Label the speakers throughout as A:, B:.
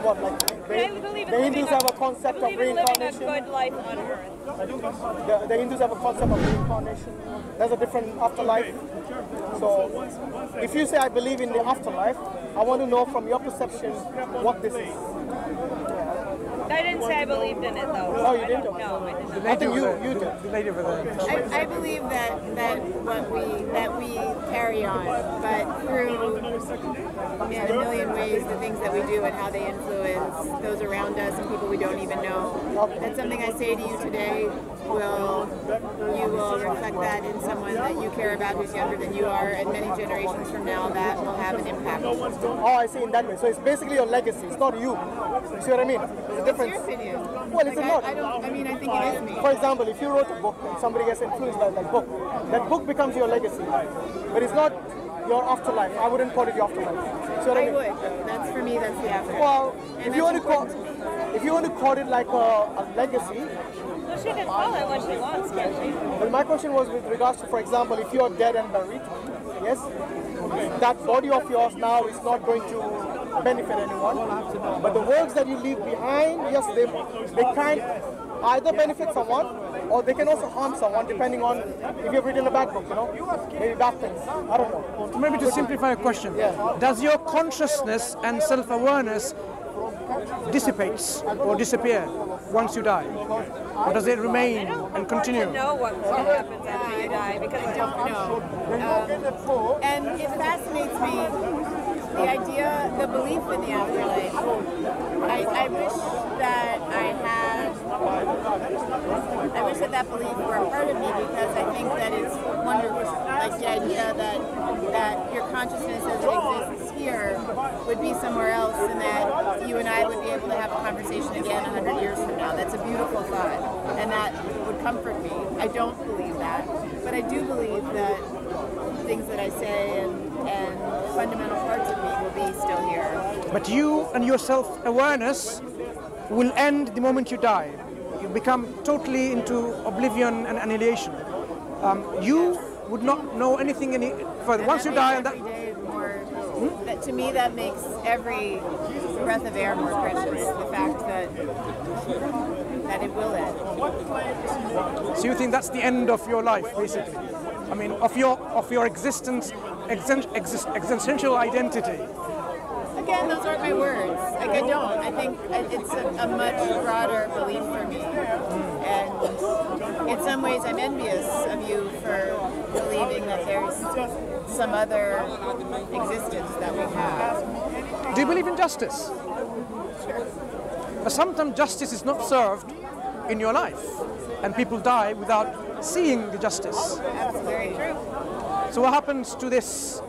A: what? Like the Hindus have a concept of reincarnation.
B: Living a good life on earth.
A: The Hindus have a concept of reincarnation. There's a different afterlife. So if you say I believe in the afterlife, I want to know from your perception what this is.
B: I didn't say I believed in it though.
A: No, you didn't?
B: No, I didn't.
A: I think you did.
C: The lady over there.
D: I believe that we carry on, but through in a million ways the things that we do and how they influence those around us and people we don't even know. And something I say to you today you will reflect that in someone that you care about who's younger than you are, and many generations from now that will have an impact.
A: Oh, I see in that way. So it's basically your legacy. It's not you. You see what I mean? It's different.
D: What's your opinion?
A: Well, it's not.
D: I think it is me.
A: For example, if you wrote a book and somebody gets influenced by that book becomes your legacy. But it's not your afterlife. I wouldn't call it your afterlife. See what I mean?
D: would. That's for me. That's the afterlife.
A: Well,
D: And
A: if you want to call it like a legacy.
B: Well, she can call it what she wants, can't she?
A: Well, my question was with regards to, for example, if you're dead and buried, yes, that body of yours now is not going to benefit anyone. But the works that you leave behind, yes, they can either benefit someone or they can also harm someone depending on if you've written a bad book, maybe bad things. I don't know.
C: Maybe to simplify a question, does your consciousness and self-awareness dissipates or disappear once you die? Or does it remain and continue?
B: I don't know what happens after you die because I don't
D: know. And it fascinates me, the idea, the belief in the afterlife. I wish that I wish that belief were a part of me, because I think that it's wonderful. Like the idea that your consciousness as it exists here would be somewhere else, and that you and I would be able to have a conversation again 100 years from now. That's a beautiful thought, and that would comfort me. I don't believe that, but I do believe that things that I say and fundamental parts of me will be still here.
C: But you and your self-awareness will end the moment you die. You become totally into oblivion and annihilation. You would not know anything any further. Once you die, and that.
D: That to me, that makes every breath of air more precious. The fact that it will end.
C: So you think that's the end of your life, basically? I mean, of your existence, existential identity.
D: Again, those aren't my words. Like, I don't. I think it's a much broader belief for me. And in some ways, I'm envious of you for believing that there's some other existence that we have.
C: Do you believe in justice?
D: Sure.
C: But sometimes justice is not served in your life, and people die without seeing the justice.
D: That's very true.
C: So what happens to this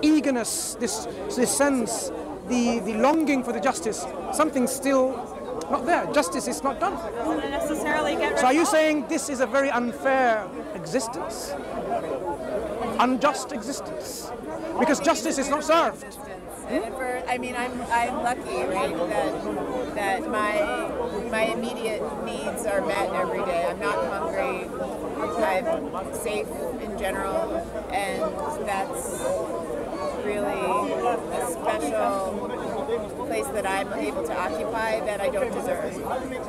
C: eagerness, this sense, the longing for the justice? Something's still not there. Justice is not done.
B: Doesn't necessarily get
C: So are you saying this is a very unfair existence? Unjust existence? Because justice is not served.
D: I'm lucky, right, that my immediate needs are met every day. I'm not hungry. I'm safe in general, and that's really a special place that I'm able to occupy that I don't deserve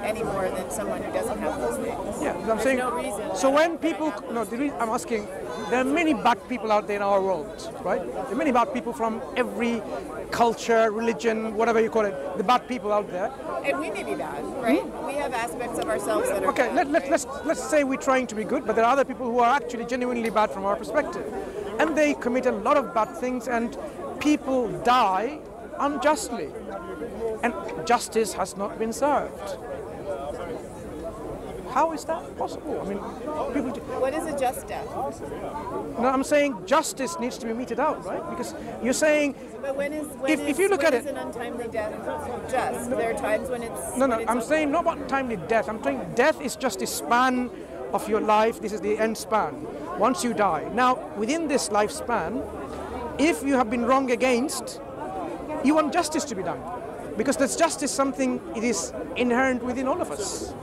D: any more than someone who doesn't have those things.
C: Yeah, I'm saying.
D: No reason.
C: So when people, I'm asking, there are many bad people out there in our world, right? There are many bad people from every culture, religion, whatever you call it. The bad people out there.
D: And we may be bad, right? We have aspects of ourselves that are
C: bad.
D: Okay,
C: let's say we're trying to be good, but there are other people who are actually genuinely bad from our perspective. And they commit a lot of bad things, and people die unjustly. And justice has not been served. How is that possible? I mean, people.
D: What is a just death?
C: No, I'm saying justice needs to be meted out, right? Because you're saying.
D: But
C: if you look at it,
D: an untimely death just? There are times when it's.
C: No, I'm saying not about timely death. I'm saying death is just the span of your life. This is the end span. Once you die. Now, within this lifespan, if you have been wrong against, you want justice to be done, because that's justice something it is inherent within all of us.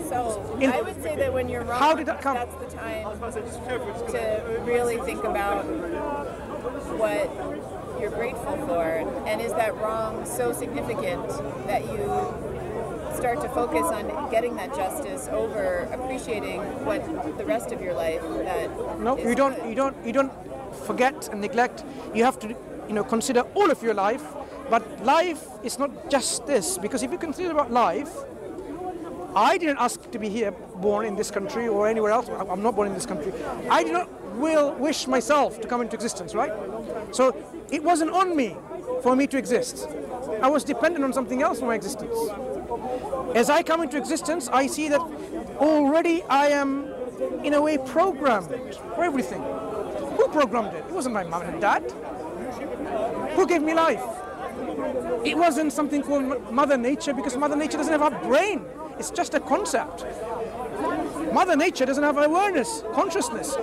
D: So I would say that when you're wrong,
C: how did that come?
D: That's the time to really think about what you're grateful for? And is that wrong so significant that you start to focus on getting that justice over appreciating what the rest of your life that
C: no,
D: is
C: you don't.
D: good?
C: You don't forget and neglect. You have to, consider all of your life. But life is not just this, because if you consider about life, I didn't ask to be here, born in this country or anywhere else. I'm not born in this country. I did not wish myself to come into existence, right? So it wasn't on me for me to exist. I was dependent on something else for my existence. As I come into existence, I see that already I am, in a way, programmed for everything. Who programmed it? It wasn't my mom and dad. Who gave me life? It wasn't something called Mother Nature, because Mother Nature doesn't have a brain. It's just a concept. Mother Nature doesn't have awareness, consciousness.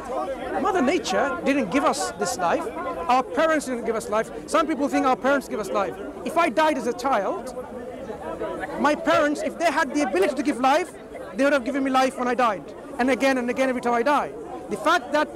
C: Mother Nature didn't give us this life. Our parents didn't give us life. Some people think our parents give us life. If I died as a child, my parents, if they had the ability to give life, they would have given me life when I died. And again every time I die. The fact that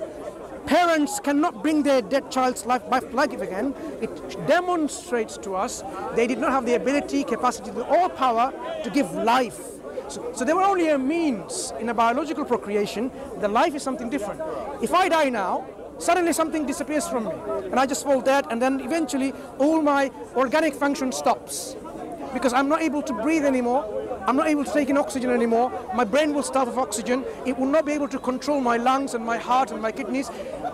C: parents cannot bring their dead child's life back to life again, it demonstrates to us they did not have the ability, capacity, or power to give life. So they were only a means in a biological procreation. The life is something different. If I die now, suddenly something disappears from me, and I just fall dead, and then eventually all my organic function stops. Because I'm not able to breathe anymore, I'm not able to take in oxygen anymore, my brain will starve of oxygen, it will not be able to control my lungs and my heart and my kidneys.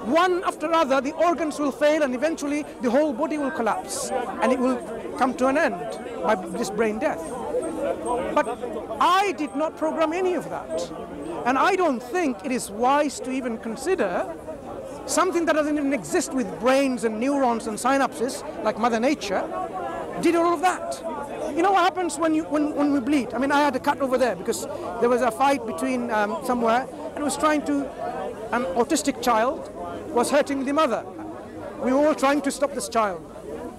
C: One after another, the organs will fail, and eventually the whole body will collapse, and it will come to an end by this brain death. But I did not program any of that. And I don't think it is wise to even consider something that doesn't even exist with brains and neurons and synapses, like Mother Nature, did all of that. You know what happens when we bleed? I mean, I had a cut over there because there was a fight between somewhere, and it was trying to, an autistic child was hurting the mother. We were all trying to stop this child.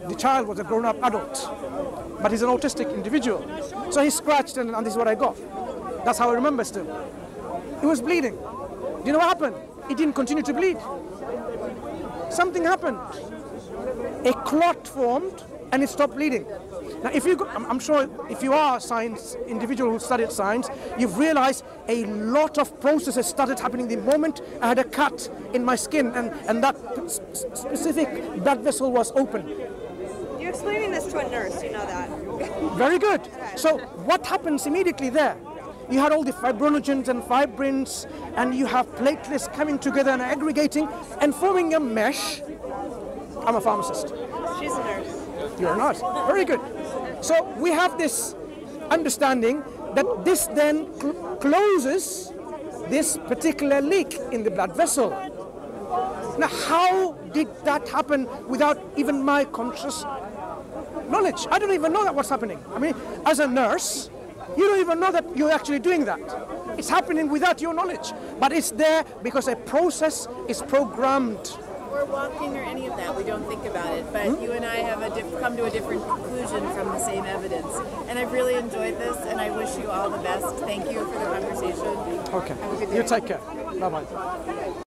C: The child was a grown-up adult, but he's an autistic individual. So he scratched, and this is what I got. That's how I remember still. He was bleeding. Do you know what happened? It didn't continue to bleed. Something happened. A clot formed, and it stopped bleeding. Now, I'm sure if you are a science individual who studied science, you've realized a lot of processes started happening the moment I had a cut in my skin, and that specific blood vessel was open.
B: You're explaining this to a nurse, you know that.
C: Very good. So what happens immediately there? You had all the fibrinogens and fibrins, and you have platelets coming together and aggregating and forming a mesh. I'm a pharmacist.
B: She's a nurse.
C: You're not. Very good. So we have this understanding that this then closes this particular leak in the blood vessel. Now, how did that happen without even my conscious knowledge? I don't even know that what's happening. I mean, as a nurse, you don't even know that you're actually doing that. It's happening without your knowledge, but it's there because a process is programmed.
D: Or walking or any of that, we don't think about it, but you and I have come to a different conclusion from the same evidence. And I've really enjoyed this, and I wish you all the best. Thank you for the conversation.
C: Okay, you take care. Bye-bye.